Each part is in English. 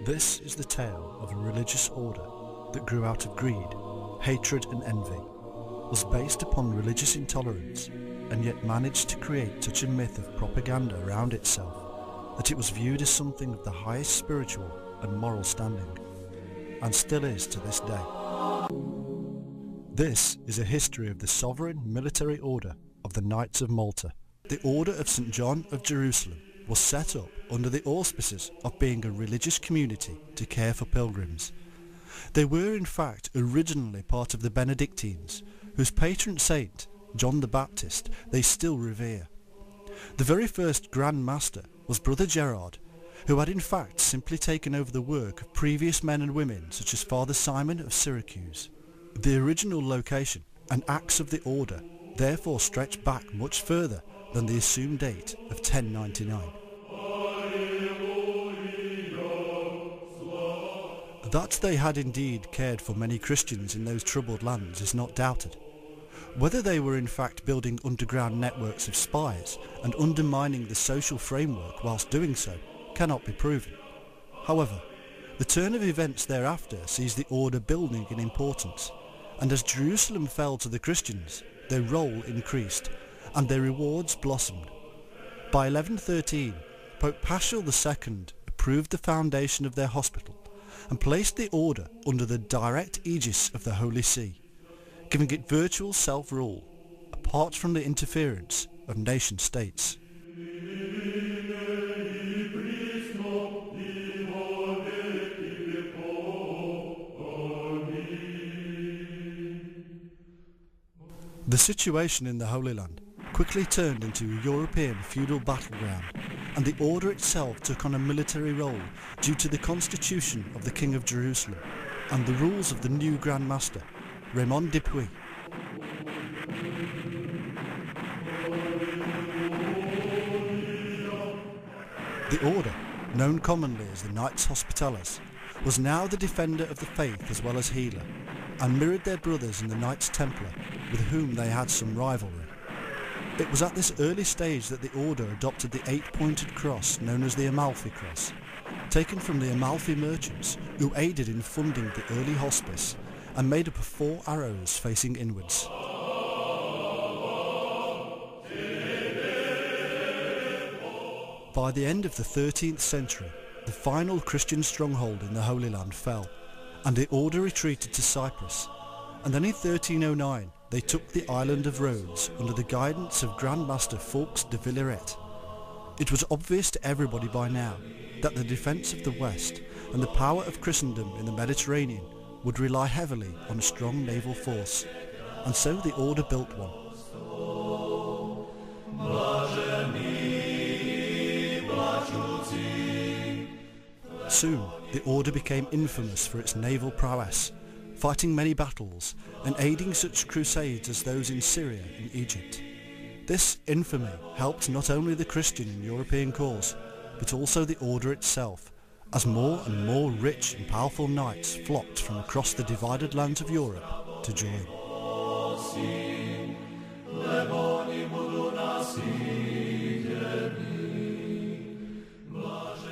This is the tale of a religious order that grew out of greed, hatred and envy, was based upon religious intolerance, and yet managed to create such a myth of propaganda around itself that it was viewed as something of the highest spiritual and moral standing, and still is to this day. This is a history of the sovereign military order of the Knights of Malta. The Order of St. John of Jerusalem was set up under the auspices of being a religious community to care for pilgrims. They were in fact originally part of the Benedictines, whose patron saint, John the Baptist, they still revere. The very first Grand Master was Brother Gerard, who had in fact simply taken over the work of previous men and women such as Father Simon of Syracuse. The original location and acts of the order therefore stretch back much further than the assumed date of 1099. That they had indeed cared for many Christians in those troubled lands is not doubted. Whether they were in fact building underground networks of spies and undermining the social framework whilst doing so cannot be proven. However, the turn of events thereafter sees the order building in importance, and as Jerusalem fell to the Christians, their role increased and their rewards blossomed. By 1113, Pope Paschal II approved the foundation of their hospital and placed the order under the direct aegis of the Holy See, giving it virtual self-rule, apart from the interference of nation-states. The situation in the Holy Land quickly turned into a European feudal battleground, and the order itself took on a military role due to the constitution of the King of Jerusalem and the rules of the new Grand Master, Raymond Dupuy. The order, known commonly as the Knights Hospitallers, was now the defender of the faith as well as healer, and mirrored their brothers in the Knights Templar, with whom they had some rivalry. It was at this early stage that the order adopted the eight-pointed cross known as the Amalfi Cross, taken from the Amalfi merchants who aided in funding the early hospice and made up of 4 arrows facing inwards. By the end of the 13th century, the final Christian stronghold in the Holy Land fell, and the order retreated to Cyprus, and then in 1309 they took the island of Rhodes under the guidance of Grand Master Fawkes de Villeret. It was obvious to everybody by now that the defence of the West and the power of Christendom in the Mediterranean would rely heavily on a strong naval force, and so the order built one. Soon the order became infamous for its naval prowess, fighting many battles and aiding such crusades as those in Syria and Egypt. This infamy helped not only the Christian and European cause, but also the order itself, as more and more rich and powerful knights flocked from across the divided lands of Europe to join.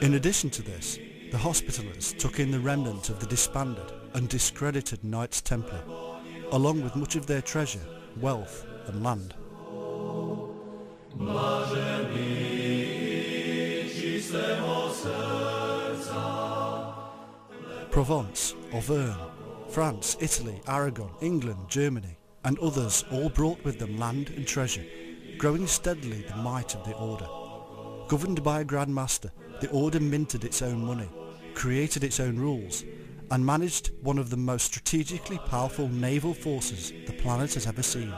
In addition to this, the Hospitallers took in the remnant of the disbanded and discredited Knights Templar, along with much of their treasure, wealth and land. Provence, Auvergne, France, Italy, Aragon, England, Germany and others all brought with them land and treasure, growing steadily the might of the order. Governed by a Grand Master, the order minted its own money, created its own rules, and managed one of the most strategically powerful naval forces the planet has ever seen.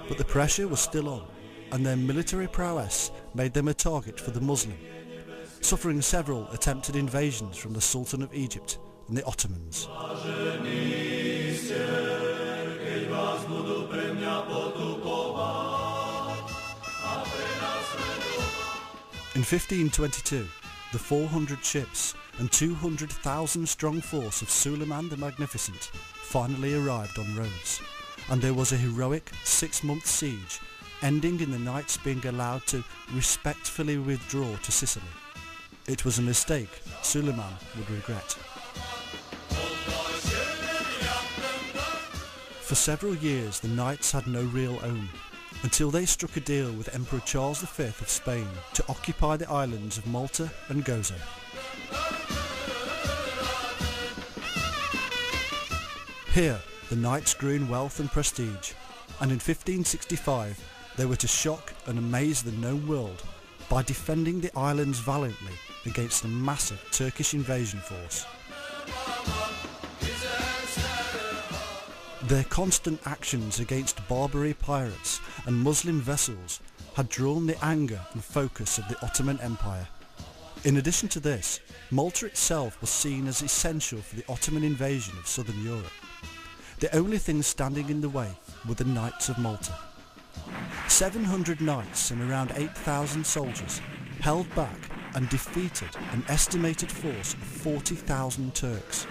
But the pressure was still on, and their military prowess made them a target for the Muslim, suffering several attempted invasions from the Sultan of Egypt and the Ottomans. In 1522, the 400 ships and 200,000 strong force of Suleiman the Magnificent finally arrived on Rhodes, and there was a heroic 6-month siege, ending in the knights being allowed to respectfully withdraw to Sicily. It was a mistake Suleiman would regret. For several years the Knights had no real own, until they struck a deal with Emperor Charles V of Spain to occupy the islands of Malta and Gozo. Here the Knights grew in wealth and prestige, and in 1565 they were to shock and amaze the known world by defending the islands valiantly against a massive Turkish invasion force. Their constant actions against Barbary pirates and Muslim vessels had drawn the anger and focus of the Ottoman Empire. In addition to this, Malta itself was seen as essential for the Ottoman invasion of southern Europe. The only thing standing in the way were the Knights of Malta. 700 knights and around 8,000 soldiers held back and defeated an estimated force of 40,000 Turks.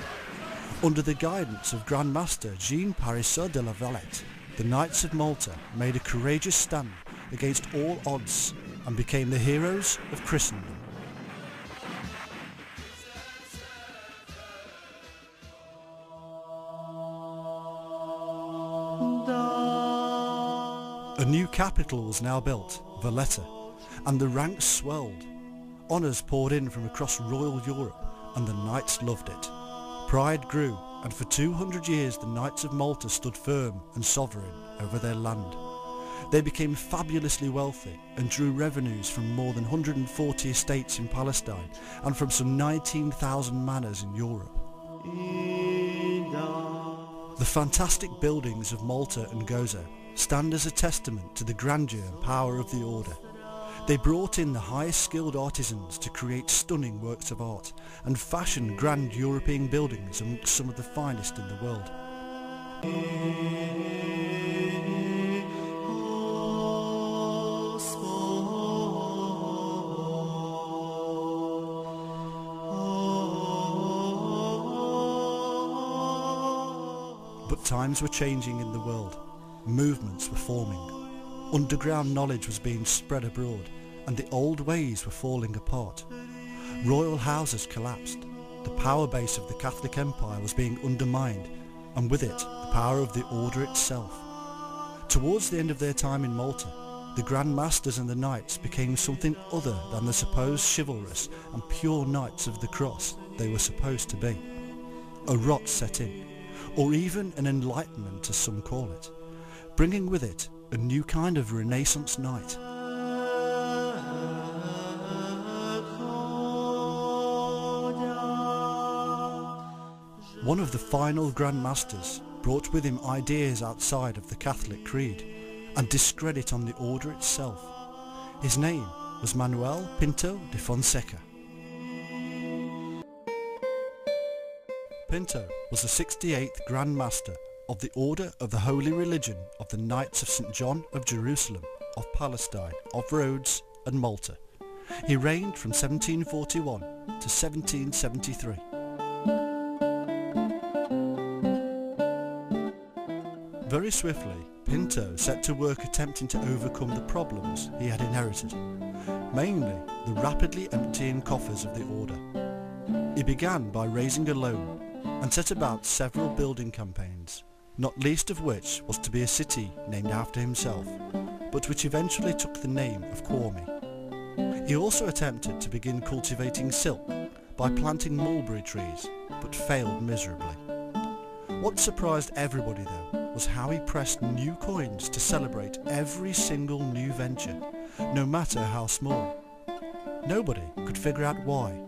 Under the guidance of Grand Master Jean Parisot de la Valette, the Knights of Malta made a courageous stand against all odds and became the heroes of Christendom. A new capital was now built, Valletta, and the ranks swelled. Honours poured in from across royal Europe, and the Knights loved it. Pride grew, and for 200 years the Knights of Malta stood firm and sovereign over their land. They became fabulously wealthy and drew revenues from more than 140 estates in Palestine and from some 19,000 manors in Europe. The fantastic buildings of Malta and Gozo stand as a testament to the grandeur and power of the order. They brought in the highest skilled artisans to create stunning works of art and fashion grand European buildings amongst some of the finest in the world. But times were changing in the world. Movements were forming. Underground knowledge was being spread abroad, and the old ways were falling apart. Royal houses collapsed. The power base of the Catholic Empire was being undermined, and with it the power of the order itself. Towards the end of their time in Malta, the Grand Masters and the Knights became something other than the supposed chivalrous and pure Knights of the Cross they were supposed to be. A rot set in, or even an enlightenment as some call it, bringing with it a new kind of Renaissance knight. One of the final Grand Masters brought with him ideas outside of the Catholic creed and discredit on the order itself. His name was Manuel Pinto de Fonseca. Pinto was the 68th Grand Master of the Order of the Holy Religion of the Knights of St. John of Jerusalem, of Palestine, of Rhodes and Malta. He reigned from 1741 to 1773. Very swiftly, Pinto set to work attempting to overcome the problems he had inherited, mainly the rapidly emptying coffers of the order. He began by raising a loan and set about several building campaigns, not least of which was to be a city named after himself, but which eventually took the name of Cuormi. He also attempted to begin cultivating silk by planting mulberry trees, but failed miserably. What surprised everybody though was how he pressed new coins to celebrate every single new venture, no matter how small. Nobody could figure out why,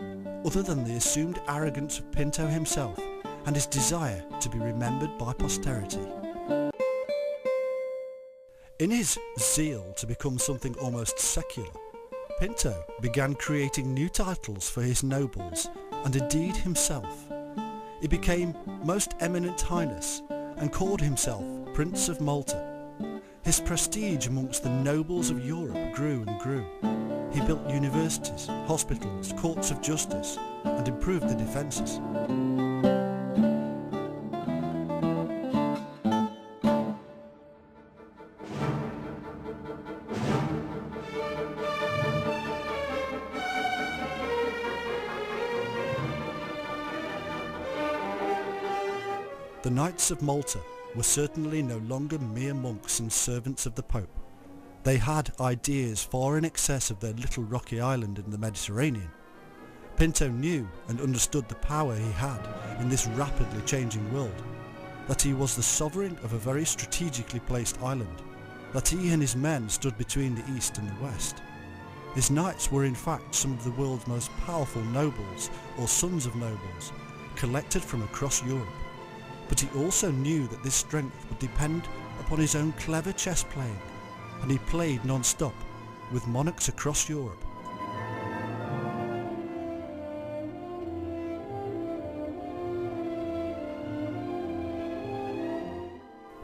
other than the assumed arrogance of Pinto himself and his desire to be remembered by posterity. In his zeal to become something almost secular, Pinto began creating new titles for his nobles and indeed himself. He became Most Eminent Highness and called himself Prince of Malta. His prestige amongst the nobles of Europe grew and grew. He built universities, hospitals, courts of justice and improved the defences. The Knights of Malta were certainly no longer mere monks and servants of the Pope. They had ideas far in excess of their little rocky island in the Mediterranean. Pinto knew and understood the power he had in this rapidly changing world, that he was the sovereign of a very strategically placed island, that he and his men stood between the East and the West. His knights were in fact some of the world's most powerful nobles or sons of nobles, collected from across Europe. But he also knew that this strength would depend upon his own clever chess playing, and he played non-stop with monarchs across Europe.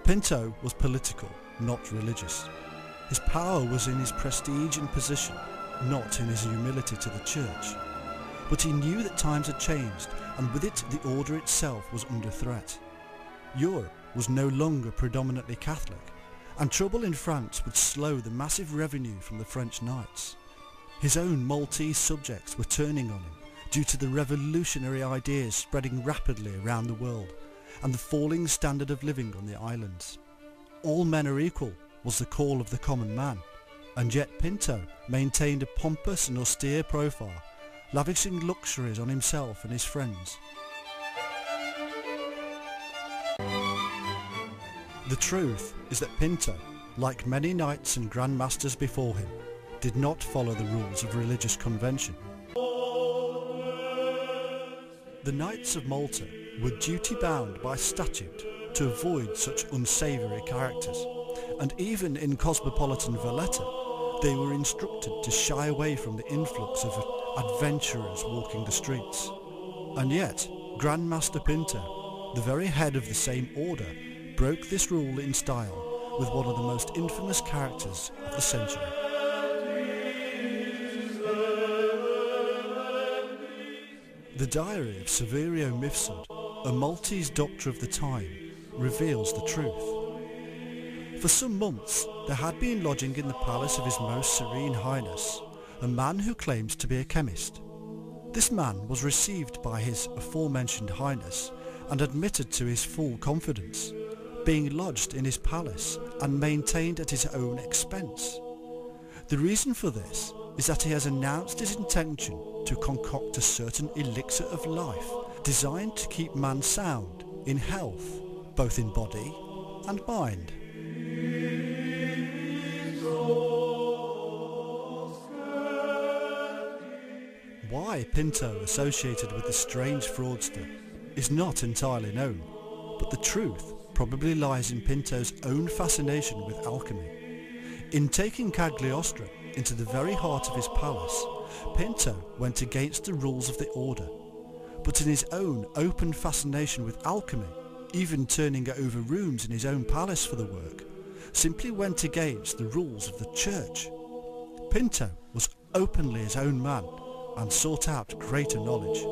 Pinto was political, not religious. His power was in his prestige and position, not in his humility to the church. But he knew that times had changed, and with it the order itself was under threat. Europe was no longer predominantly Catholic, and trouble in France would slow the massive revenue from the French knights. His own Maltese subjects were turning on him due to the revolutionary ideas spreading rapidly around the world, and the falling standard of living on the islands. All men are equal was the call of the common man, and yet Pinto maintained a pompous and austere profile, lavishing luxuries on himself and his friends. The truth is that Pinto, like many knights and grand masters before him, did not follow the rules of religious convention. The Knights of Malta were duty-bound by statute to avoid such unsavoury characters, and even in cosmopolitan Valletta they were instructed to shy away from the influx of adventurers walking the streets. And yet Grand Master Pinto, the very head of the same order, broke this rule in style with one of the most infamous characters of the century. The diary of Saverio Mifsud, a Maltese doctor of the time, reveals the truth. For some months there had been lodging in the palace of His Most Serene Highness a man who claims to be a chemist. This man was received by His aforementioned Highness and admitted to his full confidence, being lodged in his palace and maintained at his own expense. The reason for this is that he has announced his intention to concoct a certain elixir of life designed to keep man sound in health, both in body and mind. Why Pinto associated with the strange fraudster is not entirely known, but the truth probably lies in Pinto's own fascination with alchemy. In taking Cagliostro into the very heart of his palace, Pinto went against the rules of the order, but in his own open fascination with alchemy, even turning over rooms in his own palace for the work, simply went against the rules of the church. Pinto was openly his own man and sought out greater knowledge.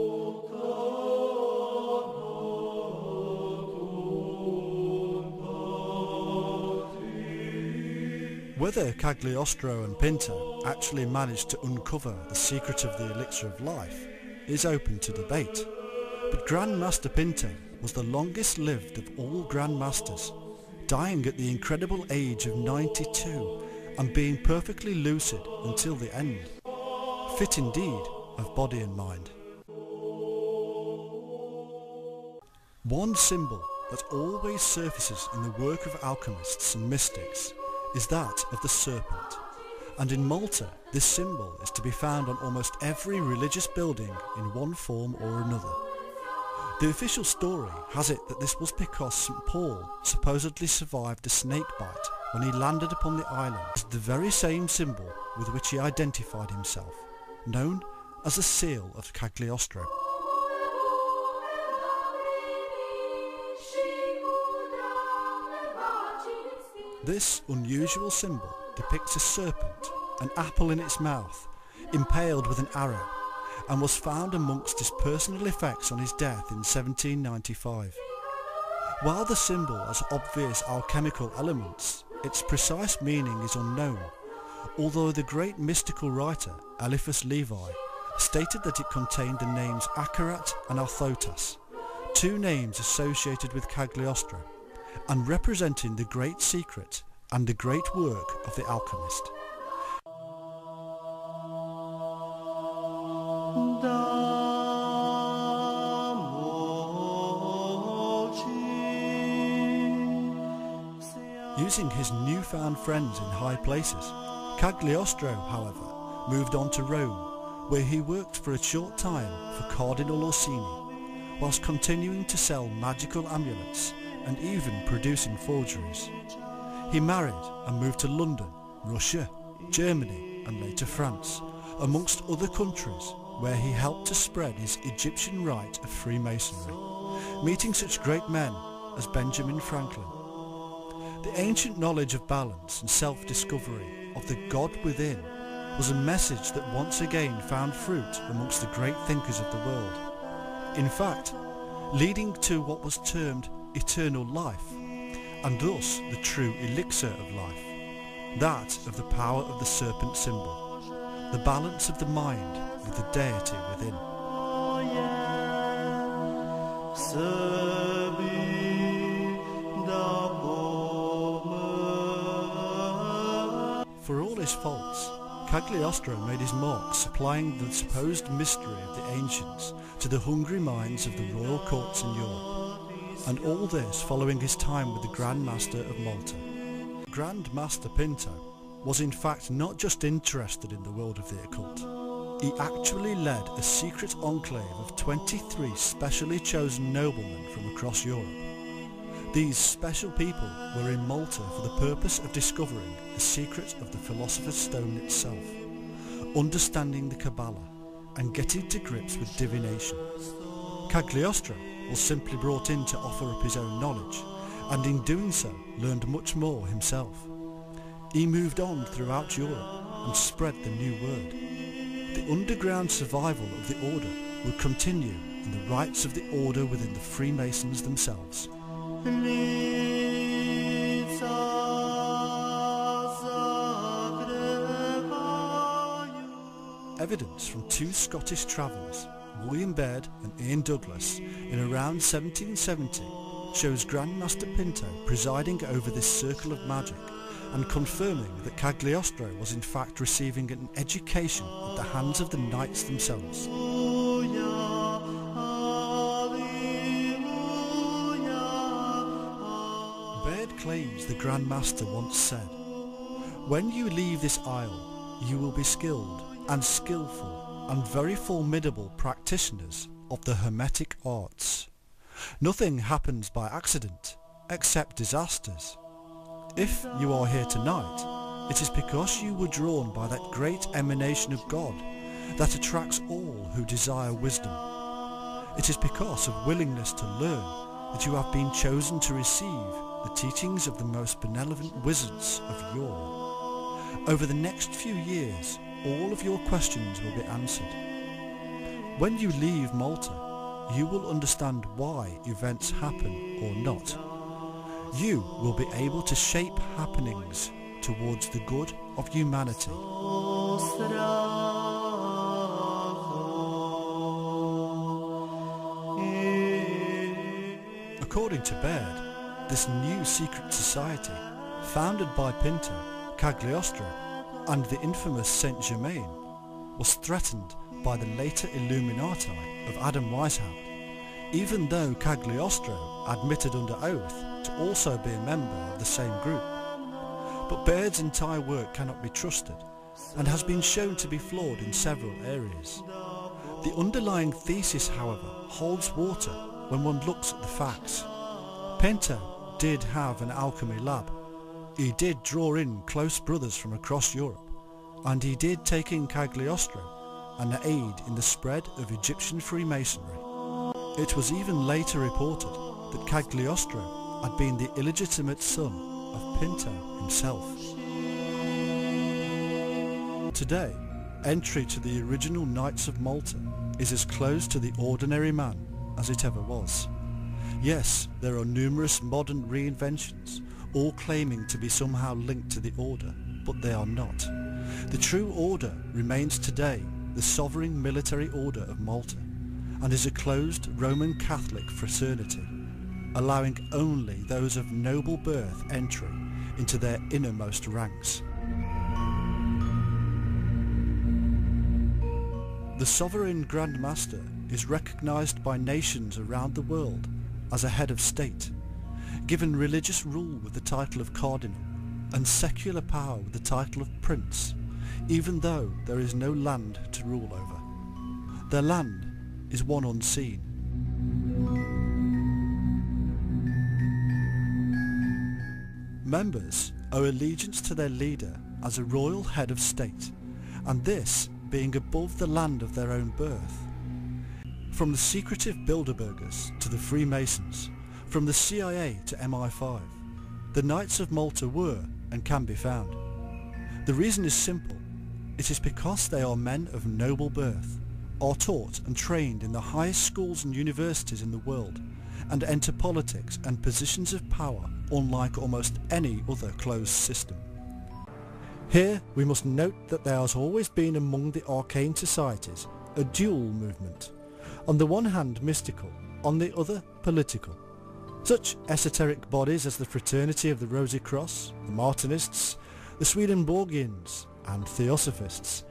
Whether Cagliostro and Pinto actually managed to uncover the secret of the elixir of life is open to debate, but Grand Master Pinto was the longest lived of all Grand Masters, dying at the incredible age of 92 and being perfectly lucid until the end, fit indeed of body and mind. One symbol that always surfaces in the work of alchemists and mystics is that of the serpent, and in Malta this symbol is to be found on almost every religious building in one form or another. The official story has it that this was because St. Paul supposedly survived a snake bite when he landed upon the island. It's the very same symbol with which he identified himself, known as the Seal of Cagliostro. This unusual symbol depicts a serpent, an apple in its mouth, impaled with an arrow, and was found amongst his personal effects on his death in 1795. While the symbol has obvious alchemical elements, its precise meaning is unknown, although the great mystical writer Eliphas Levi stated that it contained the names Akarat and Althotas, two names associated with Cagliostro and representing the great secret and the great work of the alchemist. Using his newfound friends in high places, Cagliostro, however, moved on to Rome, where he worked for a short time for Cardinal Orsini, whilst continuing to sell magical amulets and even producing forgeries. He married and moved to London, Russia, Germany and later France, amongst other countries, where he helped to spread his Egyptian rite of Freemasonry, meeting such great men as Benjamin Franklin. The ancient knowledge of balance and self-discovery of the God within was a message that once again found fruit amongst the great thinkers of the world. In fact, leading to what was termed eternal life, and thus the true elixir of life, that of the power of the serpent symbol, the balance of the mind with the deity within. For all his faults, Cagliostro made his mark supplying the supposed mystery of the ancients to the hungry minds of the royal courts in Europe, and all this following his time with the Grand Master of Malta. Grand Master Pinto was in fact not just interested in the world of the occult. He actually led a secret enclave of 23 specially chosen noblemen from across Europe. These special people were in Malta for the purpose of discovering the secret of the Philosopher's Stone itself, understanding the Kabbalah, and getting to grips with divination. Cagliostro was simply brought in to offer up his own knowledge, and in doing so learned much more himself. He moved on throughout Europe and spread the new word. The underground survival of the order would continue in the rites of the order within the Freemasons themselves. Evidence from two Scottish travellers, William Baird and Ian Douglas, in around 1770 shows Grandmaster Pinto presiding over this circle of magic and confirming that Cagliostro was in fact receiving an education at the hands of the knights themselves. Baird claims the Grand Master once said, "When you leave this isle, you will be skilled and skillful and very formidable practitioners of the Hermetic arts. Nothing happens by accident, except disasters. If you are here tonight, it is because you were drawn by that great emanation of God that attracts all who desire wisdom. It is because of willingness to learn that you have been chosen to receive the teachings of the most benevolent wizards of yore. Over the next few years, all of your questions will be answered. When you leave Malta, you will understand why events happen or not. You will be able to shape happenings towards the good of humanity." According to Baird, this new secret society, founded by Pinto, Cagliostro, and the infamous Saint Germain, was threatened by the later Illuminati of Adam Weishaupt, even though Cagliostro admitted under oath to also be a member of the same group. But Baird's entire work cannot be trusted and has been shown to be flawed in several areas. The underlying thesis, however, holds water when one looks at the facts. Pinto did have an alchemy lab. He did draw in close brothers from across Europe, and he did take in Cagliostro and aid in the spread of Egyptian Freemasonry. It was even later reported that Cagliostro had been the illegitimate son of Pinto himself. Today, entry to the original Knights of Malta is as close to the ordinary man as it ever was. Yes, there are numerous modern reinventions, all claiming to be somehow linked to the order, but they are not. The true order remains today the sovereign military order of Malta, and is a closed Roman Catholic fraternity, allowing only those of noble birth entry into their innermost ranks. The sovereign Grand Master is recognised by nations around the world as a head of state, given religious rule with the title of cardinal and secular power with the title of prince, even though there is no land to rule over. Their land is one unseen. Members owe allegiance to their leader as a royal head of state, and this being above the land of their own birth. From the secretive Bilderbergers to the Freemasons, from the CIA to MI5, the Knights of Malta were and can be found. The reason is simple. It is because they are men of noble birth, are taught and trained in the highest schools and universities in the world, and enter politics and positions of power unlike almost any other closed system. Here we must note that there has always been among the arcane societies a dual movement, on the one hand mystical, on the other political. Such esoteric bodies as the Fraternity of the Rosy Cross, the Martinists, the Swedenborgians and Theosophists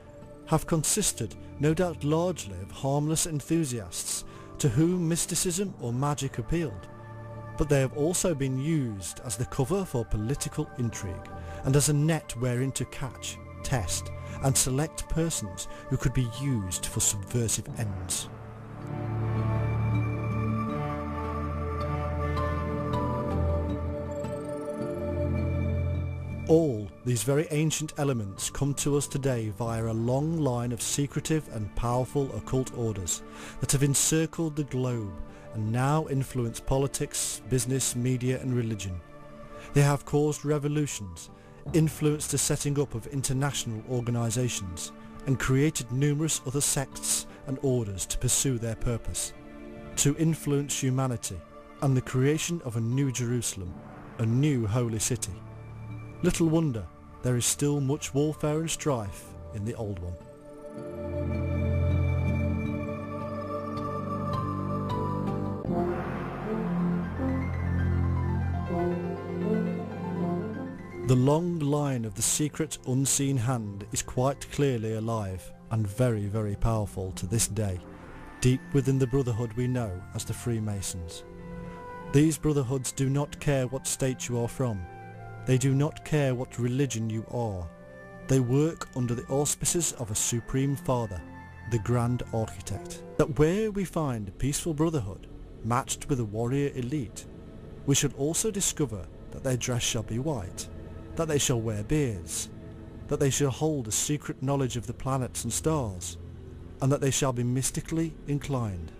have consisted no doubt largely of harmless enthusiasts to whom mysticism or magic appealed, but they have also been used as the cover for political intrigue and as a net wherein to catch, test and select persons who could be used for subversive ends. All these very ancient elements come to us today via a long line of secretive and powerful occult orders that have encircled the globe and now influence politics, business, media and religion. They have caused revolutions, influenced the setting up of international organisations, and created numerous other sects and orders to pursue their purpose, to influence humanity and the creation of a new Jerusalem, a new holy city. Little wonder there is still much warfare and strife in the old one. The long line of the secret unseen hand is quite clearly alive and very, very powerful to this day, deep within the brotherhood we know as the Freemasons. These brotherhoods do not care what state you are from. They do not care what religion you are. They work under the auspices of a Supreme Father, the Grand Architect. That where we find a peaceful brotherhood matched with a warrior elite, we should also discover that their dress shall be white, that they shall wear beards, that they shall hold a secret knowledge of the planets and stars, and that they shall be mystically inclined.